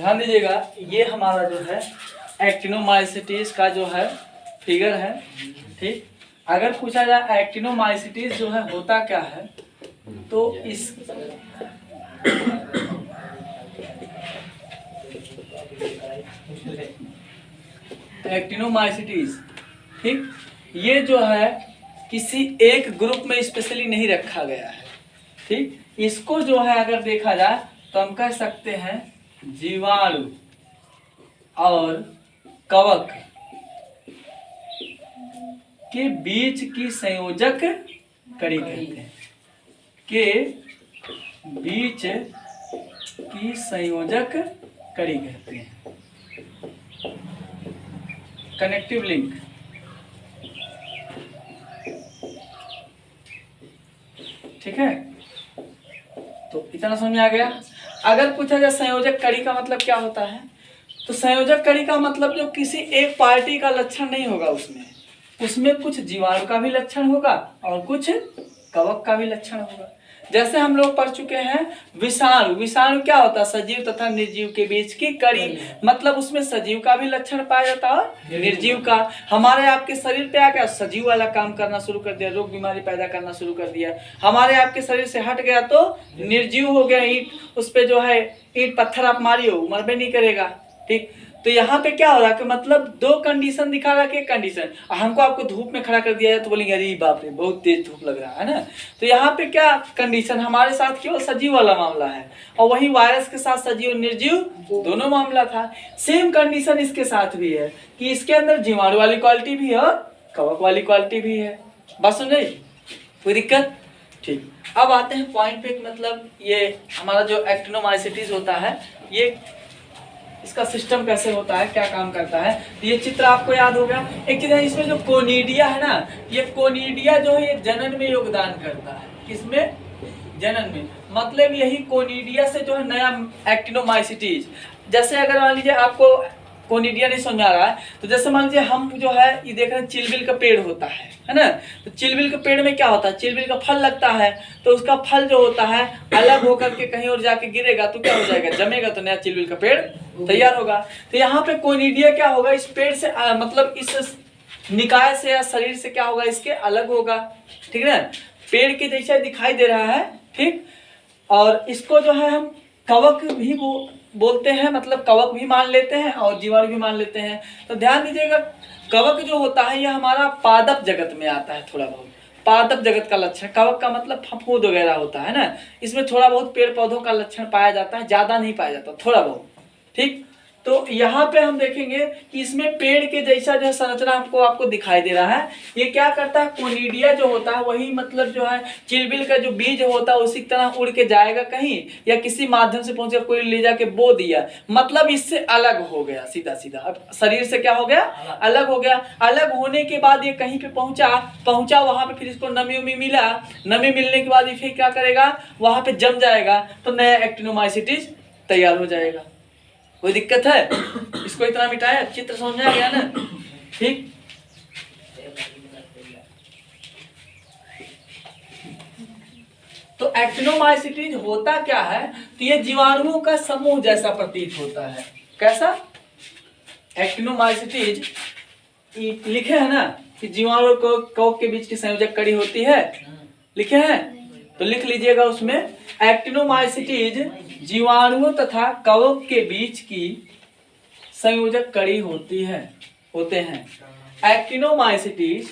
ध्यान दीजिएगा, ये हमारा जो है एक्टिनोमाइसिटीज का जो है फिगर है। ठीक, अगर पूछा जाए एक्टिनोमाइसिटीज जो है होता क्या है, तो इस एक्टिनोमाइसिटीज, ठीक, ये जो है किसी एक ग्रुप में स्पेशली नहीं रखा गया है। ठीक, इसको जो है अगर देखा जाए तो हम कह सकते हैं जीवाणु और कवक के बीच की संयोजक कड़ी कहते हैं, के बीच की संयोजक कड़ी कहते हैं, कनेक्टिव लिंक। ठीक है, तो इतना समझ में आ गया। अगर पूछा जाए संयोजक कड़ी का मतलब क्या होता है, तो संयोजक कड़ी का मतलब जो किसी एक पार्टी का लक्षण नहीं होगा, उसमें कुछ जीवाणु का भी लक्षण होगा और कुछ कवक का भी लक्षण होगा। जैसे हम लोग पढ़ चुके हैं विषाणु, विषाणु क्या होता है, सजीव तथा निर्जीव के बीच की कड़ी, मतलब उसमें सजीव का भी लक्षण पाया जाता है निर्जीव का। हमारे आपके शरीर पे आके सजीव वाला काम करना शुरू कर दिया, रोग बीमारी पैदा करना शुरू कर दिया, हमारे आपके शरीर से हट गया तो निर्जीव हो गया। ईंट, उस पे जो है ईंट पत्थर आप मारियो मरबे नहीं करेगा। ठीक, तो यहाँ पे क्या हो रहा है कि मतलब दो कंडीशन दिखा रहा है कि कंडीशन, हमको आपको धूप में खड़ा कर दिया है तो बोलेंगे अरे बाप रे बहुत तेज धूप लग रहा है ना। तो यहाँ पे क्या कंडीशन, हमारे साथ केवल सजीव वाला मामला है और वही वायरस के साथ सजीव निर्जीव दोनों मामला था। सेम कंडीशन इसके साथ भी है कि इसके अंदर जीवाणु वाली क्वालिटी भी है और कवक वाली क्वालिटी भी है। बात समझे, कोई दिक्कत? ठीक, अब आते हैं पॉइंट पे, मतलब ये हमारा जो एक्टिनोमाइसिटीज होता है, ये इसका सिस्टम कैसे होता है, क्या काम करता है। तो ये चित्र आपको याद हो गया। एक चीज है इसमें जो कोनिडिया है ना, ये कोनिडिया जो है ये जनन में योगदान करता है। किसमें? जनन में। मतलब यही कोनिडिया से जो है नया एक्टिनोमाइसिटीज, जैसे अगर मान लीजिए आपको कोनिडिया नहीं समझ आ रहा है, तो जैसे मान लीजिए हम जो है ये देख रहे हैं चिलबिल का पेड़ होता है ना। तो चिलबिल के पेड़ में क्या होता है, चिलबिल का फल लगता है, तो उसका फल जो होता है अलग होकर के कहीं और जाके गिरेगा तो क्या हो जाएगा, जमेगा तो नया चिलबिल का पेड़ तैयार होगा। तो यहाँ पे कोनिडिया क्या होगा, इस पेड़ से मतलब इस निकाय से या शरीर से क्या होगा, इसके अलग होगा। ठीक है, पेड़ के जैसा दिखाई दे रहा है। ठीक, और इसको जो है हम कवक भी बोलते हैं, मतलब कवक भी मान लेते हैं और जीवाणु भी मान लेते हैं। तो ध्यान दीजिएगा, कवक जो होता है यह हमारा पादप जगत में आता है, थोड़ा बहुत पादप जगत का लक्षण। कवक का मतलब फफूंद वगैरह होता है ना, इसमें थोड़ा बहुत पेड़ पौधों का लक्षण पाया जाता है, ज्यादा नहीं पाया जाता, थोड़ा बहुत। ठीक, तो यहाँ पे हम देखेंगे कि इसमें पेड़ के जैसा जो संरचना आपको दिखाई दे रहा है। ये क्या करता है, कोनिडिया जो होता है वही मतलब जो है चिलबिल का जो बीज होता है उसी तरह उड़ के जाएगा कहीं, या किसी माध्यम से पहुंचे, कोई ले जाके बो दिया, मतलब इससे अलग हो गया सीधा सीधा। अब शरीर से क्या हो गया, अलग हो गया। अलग होने के बाद ये कहीं पे पहुंचा वहां पे, फिर इसको नमी उमी मिला, नमी मिलने के बाद ये फिर क्या करेगा, वहां पे जम जाएगा तो नया एक्टिनोमाइसिटीज तैयार हो जाएगा। कोई दिक्कत है? इसको इतना मिटाया, चित्र समझ में आ गया ना। ठीक, तो एक्टिनोमाइसिटीज होता क्या है, तो ये जीवाणुओं का समूह जैसा प्रतीत होता है। कैसा? एक्टिनोमाइसिटीज लिखे है ना कि जीवाणु को कवक के बीच की संयोजक कड़ी होती है, लिखे हैं तो लिख लीजिएगा उसमें, एक्टिनोमाइसिटीज जीवाणुओं तथा कवक के बीच की संयोजक कड़ी होते हैं। एक्टिनोमाइसिटीज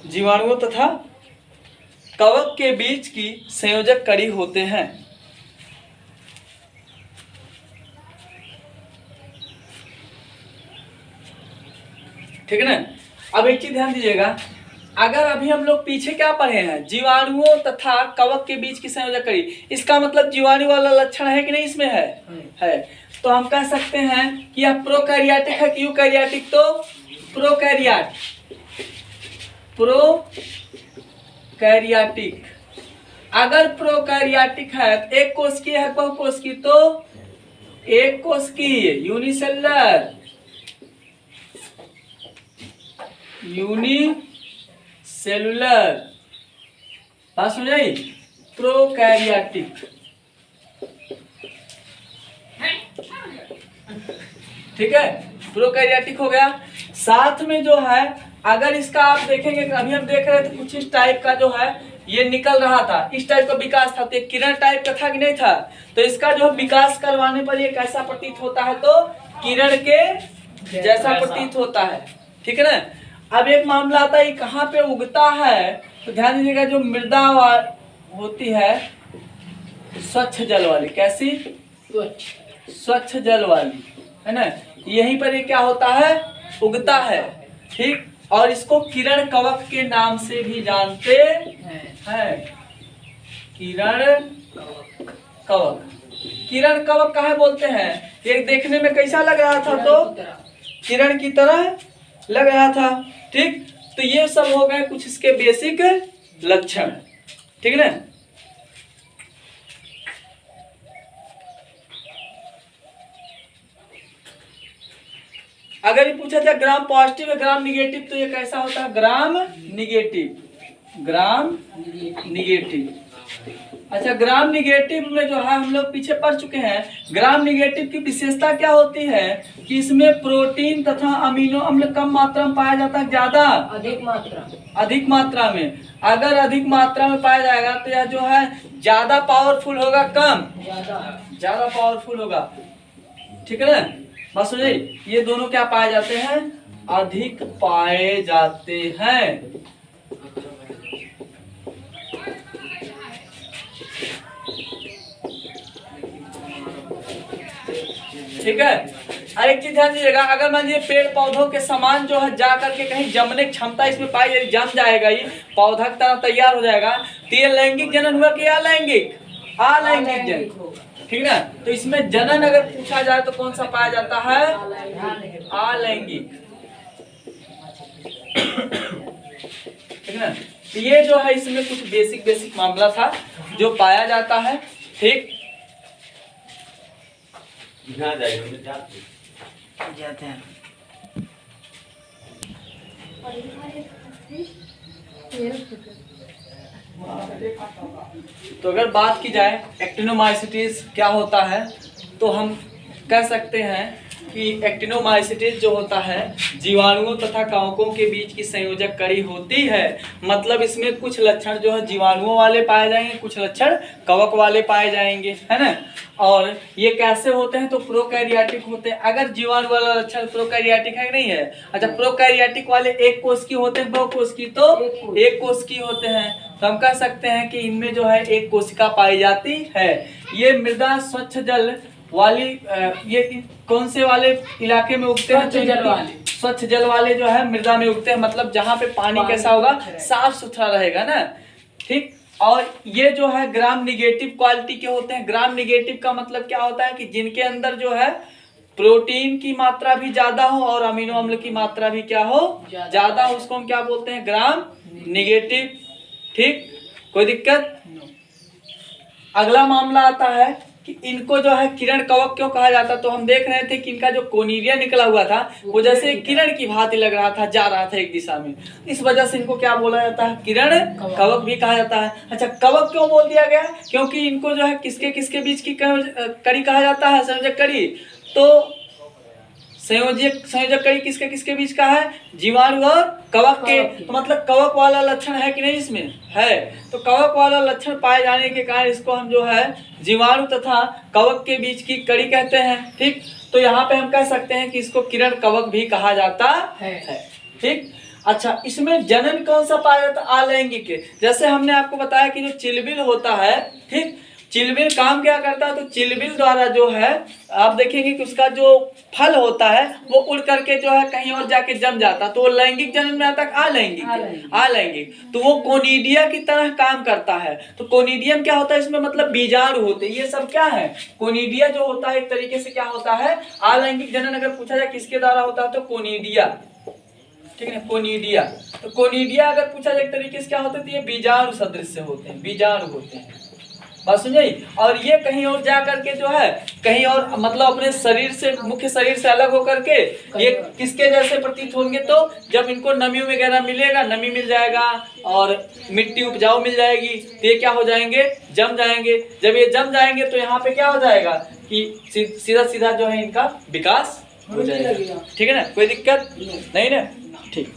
जीवाणुओं तथा कवक के बीच की संयोजक कड़ी होते हैं। ठीक है ना। अब एक चीज ध्यान दीजिएगा, अगर अभी हम लोग पीछे क्या पढ़े हैं, जीवाणुओं तथा कवक के बीच की संयोजक कड़ी, इसका मतलब जीवाणु वाला लक्षण है कि नहीं इसमें है। तो हम कह सकते हैं कि यह प्रोकैरियोटिक है कि यूकैरियोटिक, तो प्रोकैरियोटिक। अगर प्रोकैरियोटिक है तो एक कोशिकीय है, बहुकोशिकीय, तो एक कोशिकीय यूनिसेलुलर, बात समझाई, प्रोकैरियोटिक। ठीक है, प्रोकैरियोटिक हो गया। साथ में जो है अगर इसका आप देखेंगे, अभी हम देख रहे थे कुछ इस टाइप का जो है ये निकल रहा था, इस टाइप का विकास था, तो एक किरण टाइप का था कि नहीं था। तो इसका जो विकास करवाने पर ये कैसा प्रतीत होता है, तो किरण के जैसा प्रतीत होता है। ठीक है ना। अब एक मामला आता है कहाँ पे उगता है, तो ध्यान दीजिएगा, जो मृदा होती है स्वच्छ जल वाली, कैसी, स्वच्छ जल वाली, है ना, यहीं पर ये क्या होता है, उगता है। ठीक, और इसको किरण कवक के नाम से भी जानते हैं। किरण कवक, किरण कवक काहे बोलते हैं, ये देखने में कैसा लग रहा था, तो किरण की तरह लग रहा था। ठीक, तो ये सब हो गए कुछ इसके बेसिक लक्षण। ठीक है ना। अगर ये पूछा जाए ग्राम पॉजिटिव है ग्राम निगेटिव, तो ये कैसा होता है, ग्राम निगेटिव। अच्छा, ग्राम निगेटिव में जो है हम लोग पीछे पढ़ चुके हैं, ग्राम निगेटिव की विशेषता क्या होती है कि इसमें प्रोटीन तथा अमीनो अम्ल कम मात्रा में पाया जाता है, ज्यादा अधिक मात्रा में। अगर अधिक मात्रा में पाया जाएगा तो यह जो है ज्यादा पावरफुल होगा, कम ज्यादा पावरफुल होगा। ठीक है ना। बस समझिए, ये दोनों क्या पाए जाते हैं, अधिक पाए जाते हैं। ठीक है। और एक चीज ध्यान दीजिएगा, अगर मान लीजिए पेड़ पौधों के समान जो है जा करके कहीं जमने की क्षमता इसमें पाई जाएगी, जम जाएगा, ये पौधा की तरह तैयार हो जाएगा, तो ये लैंगिक जनन हुआ कि अलैंगिक, अलैंगिक जनन। ठीक ना। तो इसमें जनन अगर पूछा जाए तो कौन सा पाया जाता है, अलैंगिक। ठीक ना। तो ये जो है इसमें कुछ बेसिक मामला था जो पाया जाता है। ठीक, जाते हैं। तो अगर बात की जाए एक्टिनोमाइसीटीज क्या होता है, तो हम कह सकते हैं कि एक्टिनोमाइसीटीज जो होता है जीवाणुओं तथा कवकों के बीच की संयोजक कड़ी होती है। मतलब इसमें कुछ लक्षण जो है जीवाणुओं वाले पाए जाएंगे, कुछ लक्षण कवक वाले पाए जाएंगे, है ना। और ये कैसे होते हैं, तो प्रोकैरियोटिक होते हैं। अगर जीवाणु वाला लक्षण प्रोकैरियोटिक है नहीं है, अच्छा, प्रोकैरियोटिक वाले एक कोशिकीय होते हैं, बहुकोशिकीय तो एक कोशिकीय होते हैं। तो हम कह सकते हैं कि इनमें जो है एक कोशिका पाई जाती है। ये मृदा स्वच्छ जल वाली, ये कौन से वाले इलाके में उगते हैं, स्वच्छ जल वाले जो है मृदा में उगते हैं। मतलब जहाँ पे पानी कैसा होगा, साफ सुथरा रहेगा ना। ठीक, और ये जो है ग्राम निगेटिव क्वालिटी के होते हैं। ग्राम निगेटिव का मतलब क्या होता है कि जिनके अंदर जो है प्रोटीन की मात्रा भी ज्यादा हो और अमीनो अम्ल की मात्रा भी क्या हो, ज्यादा हो, उसको हम क्या बोलते हैं, ग्राम निगेटिव। ठीक, कोई दिक्कत। अगला मामला आता है कि इनको जो है किरण कवक क्यों कहा जाता है। तो हम देख रहे थे कि इनका जो कोनिरिया निकला हुआ था वो जैसे किरण की भांति लग रहा था, जा रहा था एक दिशा में, इस वजह से इनको क्या बोला जाता है, किरण कवक भी कहा जाता है। अच्छा, कवक क्यों बोल दिया गया, क्योंकि इनको जो है किसके किसके बीच की कड़ी कहा जाता है, संयोजक कड़ी। तो संयोजक कड़ी किसके किसके बीच का है, जीवाणु और कवक के। तो मतलब कवक वाला लक्षण है कि नहीं इसमें है। तो कवक वाला लक्षण पाए जाने के कारण इसको हम जो है जीवाणु तथा कवक के बीच की कड़ी कहते हैं। ठीक, तो यहाँ पे हम कह सकते हैं कि इसको किरण कवक भी कहा जाता है। ठीक, अच्छा, इसमें जनन कौन सा पाया जाता है, अलैंगिक। जैसे हमने आपको बताया कि जो चिलबिल होता है, ठीक, चिलबिल काम क्या करता है, तो चिलबिल द्वारा जो है आप देखेंगे कि उसका जो फल होता है वो उड़ करके जो है कहीं और जाके जम जाता, तो वो लैंगिक जनन में आता है अलैंगिक, तो वो कोनिडिया की तरह काम करता है। तो कोनिडियम क्या होता है, इसमें मतलब बीजाणु होते हैं, ये सब क्या है, कोनिडिया जो होता है एक तरीके से क्या होता है, अलैंगिक जनन अगर पूछा जाए किसके द्वारा होता है तो कोनिडिया, ठीक है ना, कोनिडिया। तो कोनिडिया अगर पूछा जाए एक तरीके से क्या होते हैं, तो ये बीजाणु सदृश होते हैं, बीजाणु होते हैं, बात समझे। और ये कहीं और जा करके जो है कहीं और मतलब अपने शरीर से, मुख्य शरीर से अलग होकर के ये किसके जैसे प्रतीत होंगे, तो जब इनको नमी वगैरह मिलेगा, नमी मिल जाएगा और मिट्टी उपजाऊ मिल जाएगी, तो ये क्या हो जाएंगे, जम जाएंगे। जब ये जम जाएंगे तो यहाँ पे क्या हो जाएगा कि सीधा सीधा जो है इनका विकास हो जाएगा, ठीक है ना, कोई दिक्कत नहीं ना, ठीक।